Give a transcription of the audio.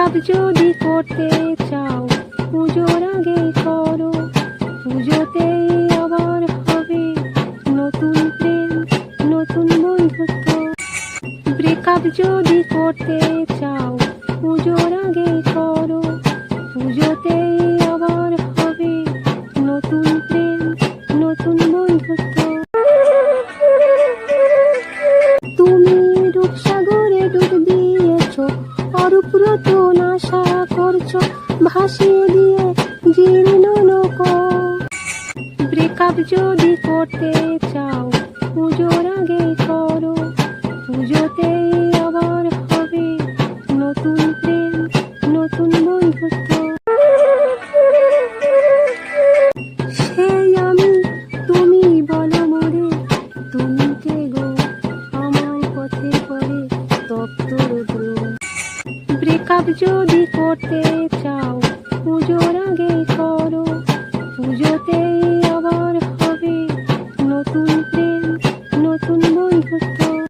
Breakup যদি করতে চাও পুজোর আগে করো, পুজোতেই আবার হবে নতুন প্রেম নতুন বন্ধুত্ব। ব্রেকআপ যদি করতে চাও পুজোর আগে করো, পুজোতেই আবার হবে নতুন প্রেম নতুন বন্ধুত্ব। তুমি রূপসাগরে ডুব দিয়েছো, অরূপরত আশা করছো ভাসিয়ে দিয়ে জীর্ণ লোক। ব্রেকআপ যদি করতে চাও পুজোর আগে করো, পুজোতেই আবার হবে নতুন প্রেম নতুন বন্ধুত্ব। সেই আমি তুমি বলো মোরে, তুমি কে গো আমার পথে পড়ে তপ্ত রুদ্র। ব্রেকআপ যদি করতে চাও পুজোর আগে করো, পুজোতেই আবার